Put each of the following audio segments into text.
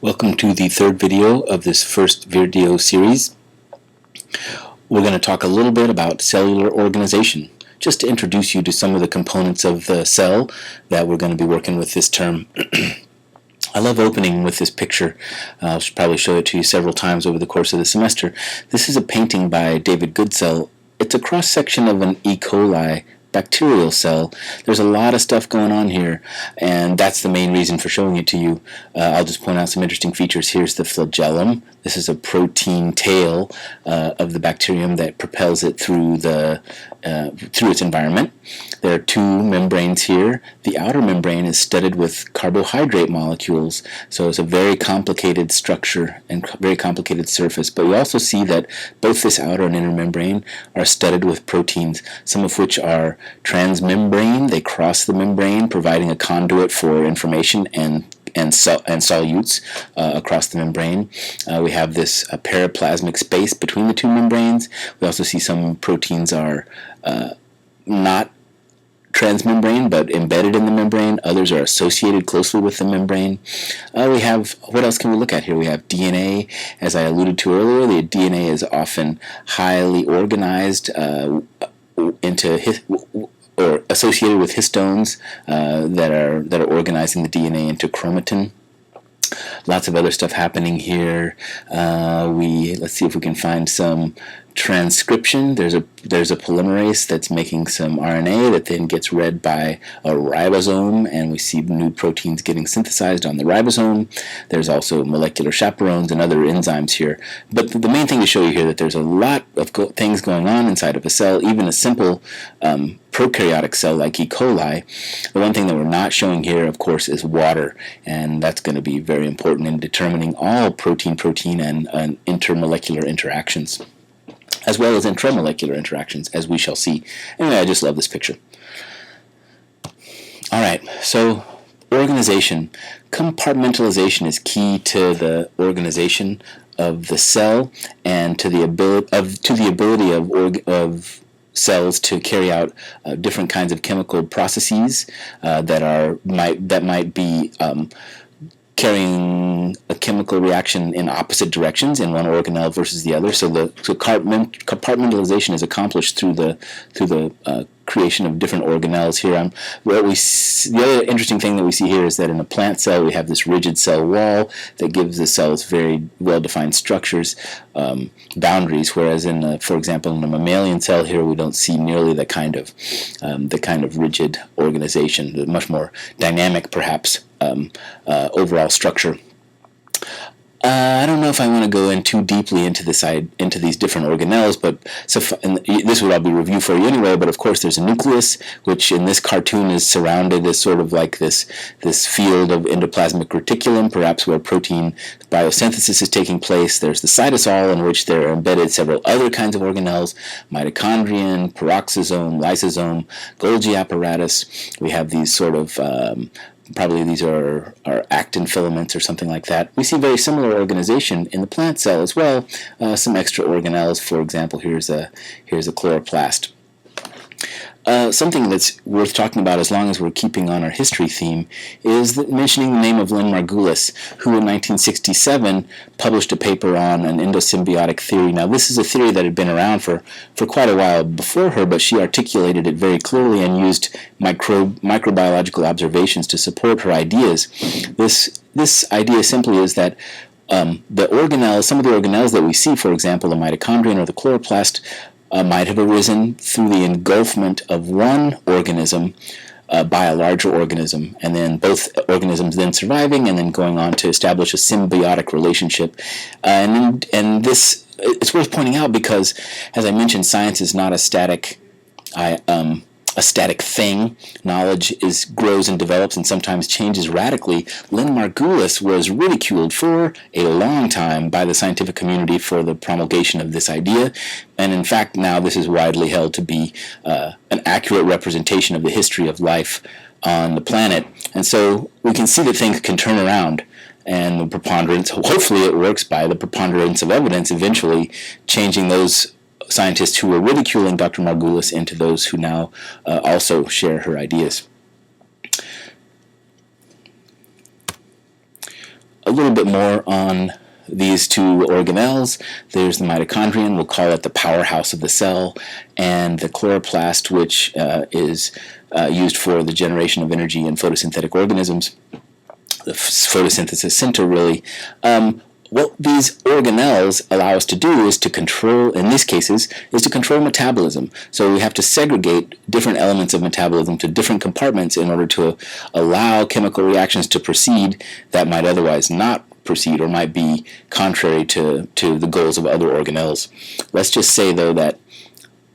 Welcome to the third video of this first video series. We're going to talk a little bit about cellular organization, just to introduce you to some of the components of the cell that we're going to be working with this term. I love opening with this picture. I'll probably show it to you several times over the course of the semester. This is a painting by David Goodsell. It's a cross-section of an E. coli bacterial cell. There's a lot of stuff going on here, and that's the main reason for showing it to you. I'll just point out some interesting features. Here's the flagellum. This is a protein tail of the bacterium that propels it through its environment. There are two membranes here. The outer membrane is studded with carbohydrate molecules, so it's a very complicated structure and very complicated surface. But we also see that both this outer and inner membrane are studded with proteins, some of which are transmembrane. They cross the membrane, providing a conduit for information and solutes across the membrane. We have this periplasmic space between the two membranes. We also see some proteins are not transmembrane but embedded in the membrane. Others are associated closely with the membrane. We have, what else can we look at here? We have DNA. As I alluded to earlier, the DNA is often highly organized or associated with histones that are organizing the DNA into chromatin. Lots of other stuff happening here. Let's see if we can find some transcription. There's a polymerase that's making some RNA that then gets read by a ribosome, and we see new proteins getting synthesized on the ribosome. There's also molecular chaperones and other enzymes here. But the main thing to show you here that there's a lot of things going on inside of a cell, even a simple prokaryotic cell like E. coli. The one thing that we're not showing here, of course, is water, and that's going to be very important in determining all protein-protein and intermolecular interactions, as well as intramolecular interactions, as we shall see. Anyway, I just love this picture. All right, so organization. Compartmentalization is key to the organization of the cell and to the ability of cells to carry out different kinds of chemical processes that might be carrying a chemical reaction in opposite directions in one organelle versus the other. So the compartmentalization is accomplished through the creation of different organelles here. The other interesting thing that we see here is that in a plant cell we have this rigid cell wall that gives the cells very well-defined structures, boundaries, whereas for example, in a mammalian cell here we don't see nearly the kind of rigid organization, the much more dynamic, perhaps, overall structure. I don't know if I want to go in too deeply into these different organelles, but and this would all be review for you anyway. But of course, there's a nucleus, which in this cartoon is surrounded as sort of like this field of endoplasmic reticulum, perhaps where protein biosynthesis is taking place. There's the cytosol, in which there are embedded several other kinds of organelles: mitochondrion, peroxisome, lysosome, Golgi apparatus. We have these sort of probably these are actin filaments or something like that. We see very similar organization in the plant cell as well. Some extra organelles, for example, here's a chloroplast. Something that's worth talking about, as long as we're keeping on our history theme, is mentioning the name of Lynn Margulis, who in 1967 published a paper on an endosymbiotic theory. Now, this is a theory that had been around for quite a while before her, but she articulated it very clearly and used microbiological observations to support her ideas. This idea simply is that some of the organelles that we see, for example, the mitochondrion or the chloroplast, might have arisen through the engulfment of one organism by a larger organism, and then both organisms then surviving and then going on to establish a symbiotic relationship. And this, it's worth pointing out because, as I mentioned, science is not a static thing. Knowledge grows and develops and sometimes changes radically. Lynn Margulis was ridiculed for a long time by the scientific community for the promulgation of this idea, and in fact now this is widely held to be an accurate representation of the history of life on the planet. And so we can see that things can turn around, and the preponderance, hopefully it works by the preponderance of evidence, eventually changing those scientists who were ridiculing Dr. Margulis into those who now also share her ideas. a little bit more on these two organelles. There's the mitochondrion, we'll call it the powerhouse of the cell, and the chloroplast, which is used for the generation of energy in photosynthetic organisms, the photosynthesis center, really. What these organelles allow us to do is to control, in these cases, is to control metabolism. So we have to segregate different elements of metabolism to different compartments in order to allow chemical reactions to proceed that might otherwise not proceed or might be contrary to the goals of other organelles. Let's just say, though, that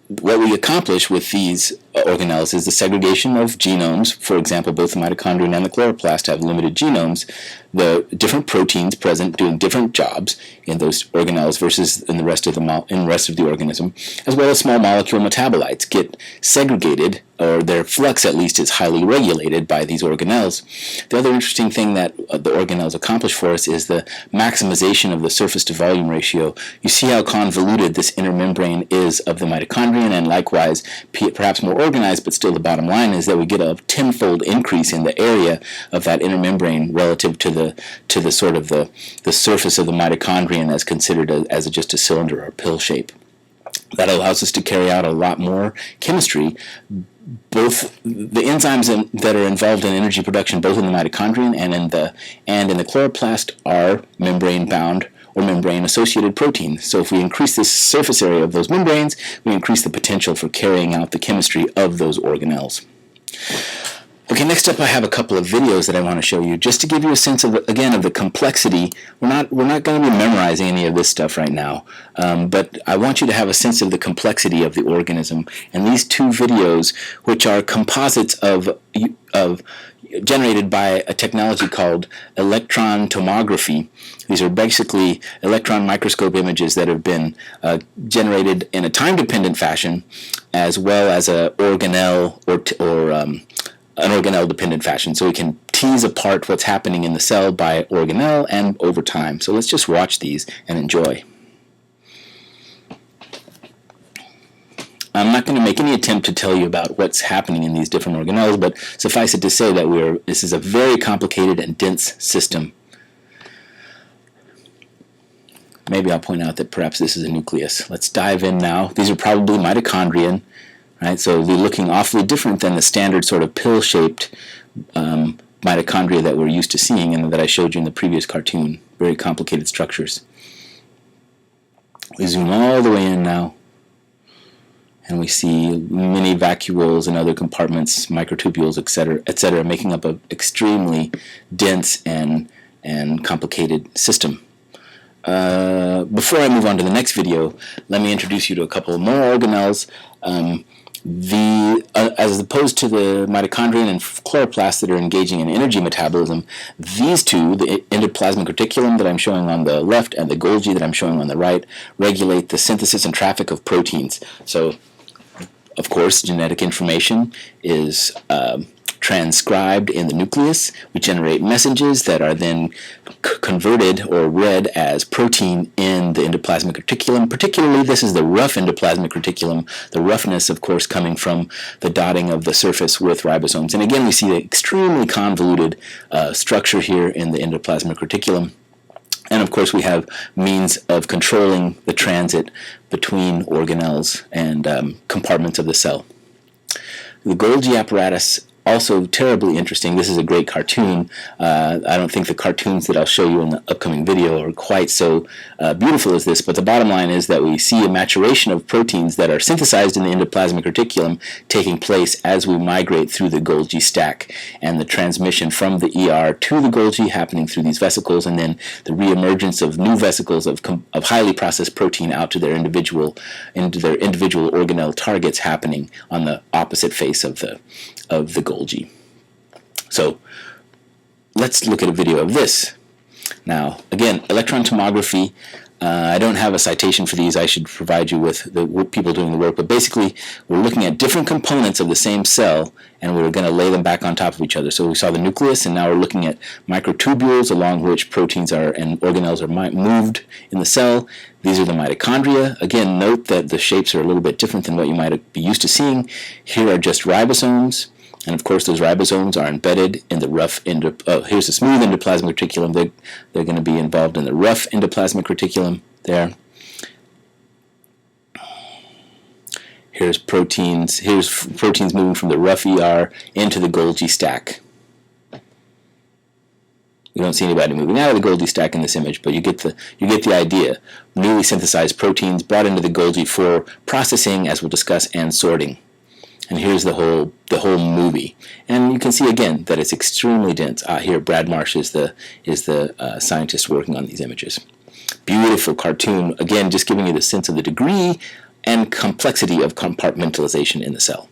what we accomplish with these organelles is the segregation of genomes. For example, both the mitochondrion and the chloroplast have limited genomes. The different proteins present doing different jobs in those organelles versus in the rest of the organism, as well as small molecule metabolites get segregated, or their flux at least is highly regulated by these organelles. The other interesting thing that the organelles accomplish for us is the maximization of the surface to volume ratio. You see how convoluted this inner membrane is of the mitochondrion, and likewise, perhaps more organized, but still the bottom line is that we get a tenfold increase in the area of that inner membrane relative to the sort of the surface of the mitochondrion as considered as just a cylinder or pill shape. That allows us to carry out a lot more chemistry. Both the enzymes that are involved in energy production, both in the mitochondrion and in the chloroplast, are membrane-bound or membrane-associated proteins. So if we increase the surface area of those membranes, we increase the potential for carrying out the chemistry of those organelles. Okay, next up I have a couple of videos that I want to show you just to give you a sense of, again, of the complexity. We're not going to be memorizing any of this stuff right now, but I want you to have a sense of the complexity of the organism. And these two videos, which are composites of generated by a technology called electron tomography. These are basically electron microscope images that have been generated in a time-dependent fashion, as well as an organelle or an organelle-dependent fashion. So we can tease apart what's happening in the cell by organelle and over time. So let's just watch these and enjoy. I'm not going to make any attempt to tell you about what's happening in these different organelles, but suffice it to say that this is a very complicated and dense system. Maybe I'll point out that perhaps this is a nucleus. Let's dive in now. These are probably mitochondrion, right? So they're looking awfully different than the standard sort of pill-shaped mitochondria that we're used to seeing and that I showed you in the previous cartoon. Very complicated structures. We zoom all the way in now, and we see many vacuoles and other compartments, microtubules, etc., making up an extremely dense and complicated system. Before I move on to the next video, let me introduce you to a couple more organelles. As opposed to the mitochondrion and chloroplast that are engaging in energy metabolism, these two, the endoplasmic reticulum that I'm showing on the left and the Golgi that I'm showing on the right, regulate the synthesis and traffic of proteins. So, of course, genetic information is transcribed in the nucleus. We generate messages that are then converted or read as protein in the endoplasmic reticulum. Particularly, this is the rough endoplasmic reticulum, the roughness, of course, coming from the dotting of the surface with ribosomes. And again, we see the extremely convoluted structure here in the endoplasmic reticulum. And of course, we have means of controlling the transit between organelles and compartments of the cell. The Golgi apparatus, also terribly interesting. This is a great cartoon. I don't think the cartoons that I'll show you in the upcoming video are quite so beautiful as this, but the bottom line is that we see a maturation of proteins that are synthesized in the endoplasmic reticulum taking place as we migrate through the Golgi stack, and the transmission from the ER to the Golgi happening through these vesicles, and then the reemergence of new vesicles of highly processed protein out to their individual organelle targets happening on the opposite face of the Golgi. So let's look at a video of this. Now, again, electron tomography. I don't have a citation for these. I should provide you with the people doing the work. But basically, we're looking at different components of the same cell, and we're going to lay them back on top of each other. So we saw the nucleus, and now we're looking at microtubules along which proteins and organelles are moved in the cell. These are the mitochondria. Again, note that the shapes are a little bit different than what you might be used to seeing. Here are just ribosomes. And of course, those ribosomes are embedded in the rough here's the smooth endoplasmic reticulum. They're going to be involved in the rough endoplasmic reticulum there. Here's proteins moving from the rough ER into the Golgi stack. We don't see anybody moving out of the Golgi stack in this image, but you get the idea. Newly synthesized proteins brought into the Golgi for processing, as we'll discuss, and sorting. And here's the whole movie. And you can see again that it's extremely dense. Here, Brad Marsh is the scientist working on these images. Beautiful cartoon. Again, just giving you the sense of the degree and complexity of compartmentalization in the cell.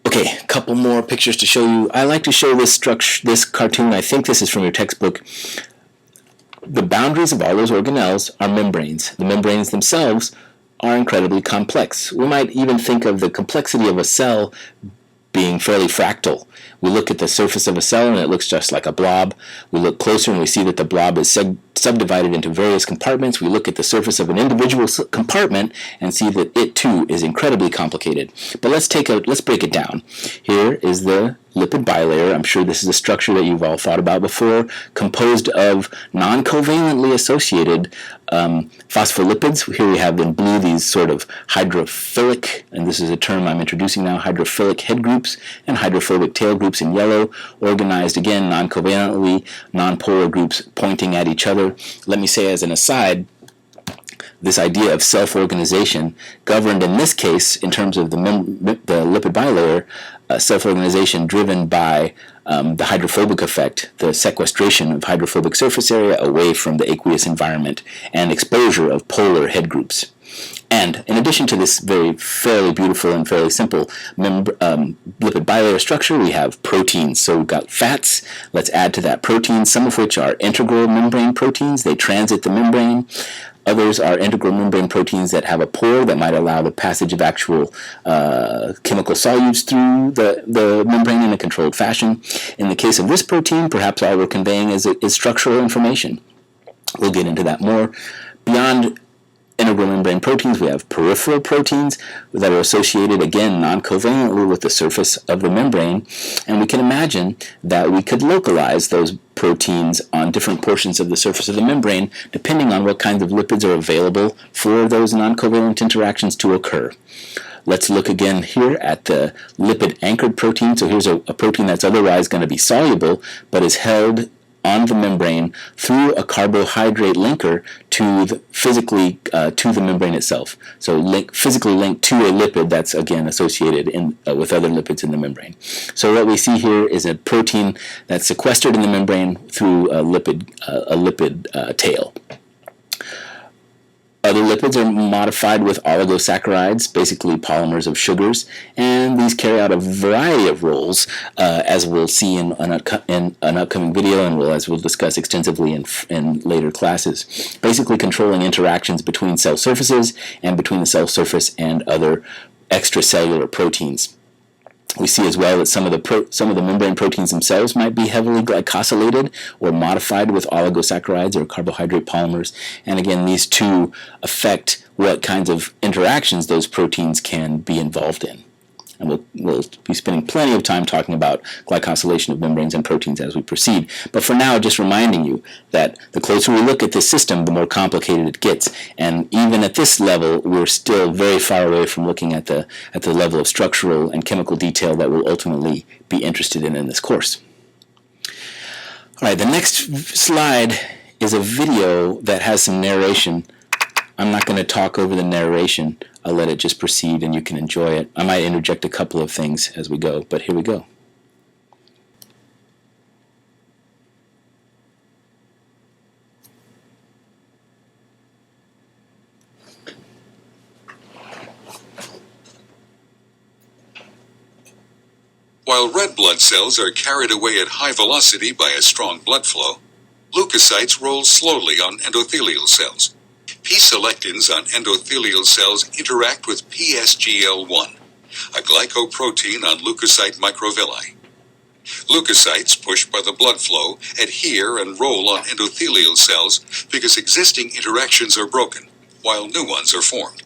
Okay, a couple more pictures to show you. I like to show this cartoon. I think this is from your textbook. The boundaries of all those organelles are membranes. The membranes themselves are incredibly complex. We might even think of the complexity of a cell being fairly fractal. We look at the surface of a cell and it looks just like a blob. We look closer and we see that the blob is subdivided into various compartments. We look at the surface of an individual compartment and see that it too is incredibly complicated. But let's break it down. Here is the lipid bilayer. I'm sure this is a structure that you've all thought about before, composed of non-covalently associated phospholipids. Here we have in blue these sort of hydrophilic, and this is a term I'm introducing now, hydrophilic head groups and hydrophobic tail groups in yellow, organized again non-covalently, non-polar groups pointing at each other. Let me say as an aside, this idea of self-organization governed in this case in terms of the lipid bilayer, self-organization driven by the hydrophobic effect, the sequestration of hydrophobic surface area away from the aqueous environment, and exposure of polar head groups. And in addition to this fairly beautiful and fairly simple lipid bilayer structure, we have proteins. So we've got fats. Let's add to that proteins, some of which are integral membrane proteins. They transit the membrane. Others are integral membrane proteins that have a pore that might allow the passage of actual chemical solutes through the membrane in a controlled fashion. In the case of this protein, perhaps all we're conveying is structural information. We'll get into that more. Beyond integral membrane proteins, we have peripheral proteins that are associated, again, non-covalently with the surface of the membrane, and we can imagine that we could localize those proteins on different portions of the surface of the membrane, depending on what kinds of lipids are available for those non-covalent interactions to occur. Let's look again here at the lipid-anchored protein. So here's a protein that's otherwise going to be soluble, but is held on the membrane through a carbohydrate linker physically to the membrane itself. So physically linked to a lipid that's again associated with other lipids in the membrane. So what we see here is a protein that's sequestered in the membrane through a lipid tail. Other lipids are modified with oligosaccharides, basically polymers of sugars, and these carry out a variety of roles, as we'll see in an upcoming video, and as we'll discuss extensively in later classes. Basically controlling interactions between cell surfaces and between the cell surface and other extracellular proteins. We see as well that some of the membrane proteins themselves might be heavily glycosylated or modified with oligosaccharides or carbohydrate polymers. And again, these two affect what kinds of interactions those proteins can be involved in. And we'll be spending plenty of time talking about glycosylation of membranes and proteins as we proceed. But for now, just reminding you that the closer we look at this system, the more complicated it gets. And even at this level, we're still very far away from looking at the level of structural and chemical detail that we'll ultimately be interested in this course. All right, the next slide is a video that has some narration. I'm not going to talk over the narration. I'll let it just proceed and you can enjoy it. I might interject a couple of things as we go, but here we go. While red blood cells are carried away at high velocity by a strong blood flow, leukocytes roll slowly on endothelial cells. P-selectins on endothelial cells interact with PSGL1, a glycoprotein on leukocyte microvilli. Leukocytes, pushed by the blood flow, adhere and roll on endothelial cells because existing interactions are broken, while new ones are formed.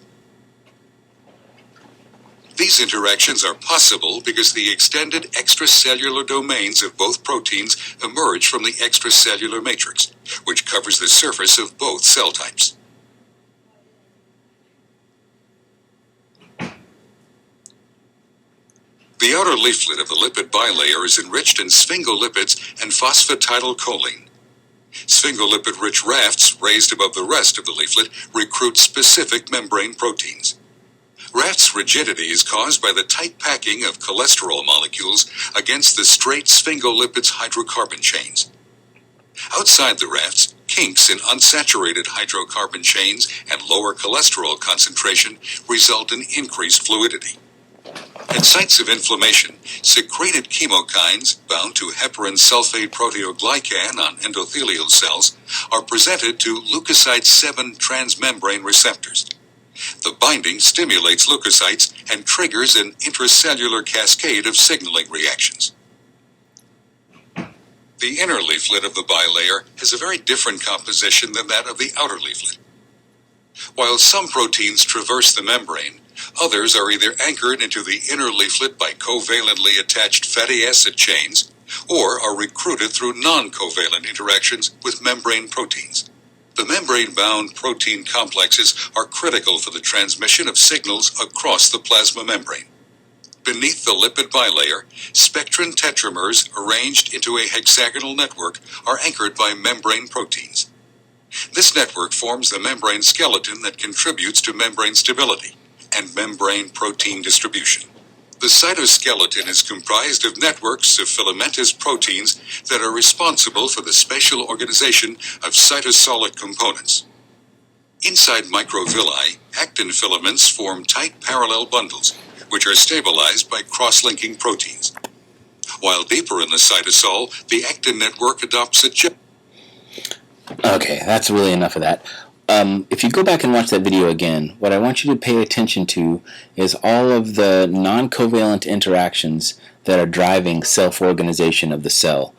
These interactions are possible because the extended extracellular domains of both proteins emerge from the extracellular matrix, which covers the surface of both cell types. The outer leaflet of the lipid bilayer is enriched in sphingolipids and phosphatidylcholine. Sphingolipid-rich rafts raised above the rest of the leaflet recruit specific membrane proteins. Raft's rigidity is caused by the tight packing of cholesterol molecules against the straight sphingolipids hydrocarbon chains. Outside the rafts, kinks in unsaturated hydrocarbon chains and lower cholesterol concentration result in increased fluidity. At sites of inflammation, secreted chemokines bound to heparan sulfate proteoglycan on endothelial cells are presented to leukocyte 7 transmembrane receptors. The binding stimulates leukocytes and triggers an intracellular cascade of signaling reactions. The inner leaflet of the bilayer has a very different composition than that of the outer leaflet. While some proteins traverse the membrane, others are either anchored into the inner leaflet by covalently attached fatty acid chains or are recruited through non-covalent interactions with membrane proteins. The membrane-bound protein complexes are critical for the transmission of signals across the plasma membrane. Beneath the lipid bilayer, spectrin tetramers arranged into a hexagonal network are anchored by membrane proteins. This network forms the membrane skeleton that contributes to membrane stability and membrane protein distribution. The cytoskeleton is comprised of networks of filamentous proteins that are responsible for the spatial organization of cytosolic components. Inside microvilli, actin filaments form tight parallel bundles, which are stabilized by cross-linking proteins. While deeper in the cytosol, the actin network adopts a Okay, that's really enough of that. If you go back and watch that video again, what I want you to pay attention to is all of the non-covalent interactions that are driving self-organization of the cell.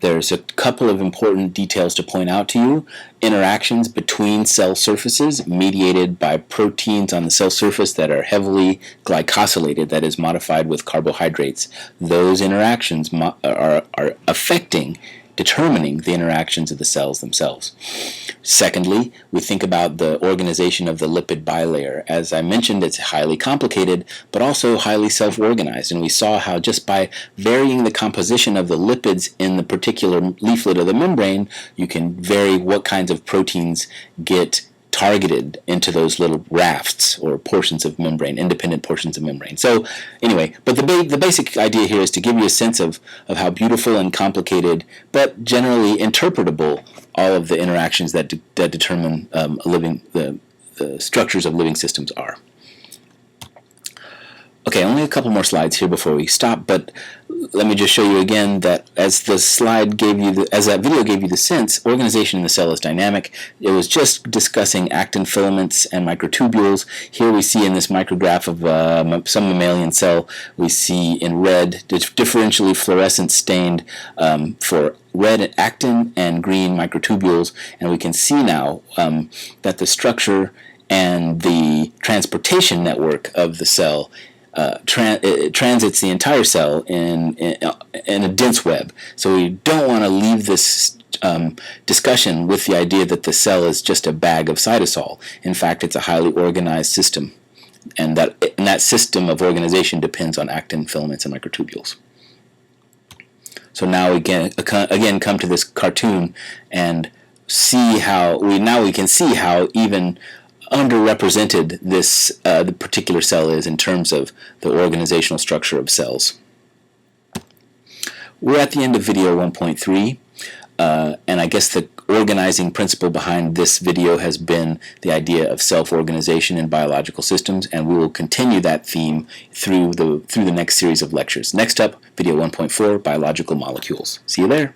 There's a couple of important details to point out to you. Interactions between cell surfaces mediated by proteins on the cell surface that are heavily glycosylated, that is modified with carbohydrates. Those interactions are determining the interactions of the cells themselves. Secondly, we think about the organization of the lipid bilayer. As I mentioned, it's highly complicated, but also highly self-organized. And we saw how just by varying the composition of the lipids in the particular leaflet of the membrane, you can vary what kinds of proteins get targeted into those little rafts or portions of membrane, independent portions of membrane. So anyway, but the basic idea here is to give you a sense of how beautiful and complicated, but generally interpretable, all of the interactions that determine the structures of living systems are. Okay, only a couple more slides here before we stop, but let me just show you again that as the slide gave you, as that video gave you the sense, organization in the cell is dynamic. It was just discussing actin filaments and microtubules. Here we see in this micrograph of some mammalian cell, we see in red, differentially fluorescent stained for red actin and green microtubules, and we can see now that the structure and the transportation network of the cell it transits the entire cell in a dense web. So we don't want to leave this discussion with the idea that the cell is just a bag of cytosol. In fact, it's a highly organized system, and that system of organization depends on actin filaments and microtubules. So now we again come to this cartoon and see how we can see how even underrepresented the particular cell is in terms of the organizational structure of cells. We're at the end of video 1.3, and I guess the organizing principle behind this video has been the idea of self-organization in biological systems, and we will continue that theme through the next series of lectures. Next up, video 1.4, biological molecules. See you there.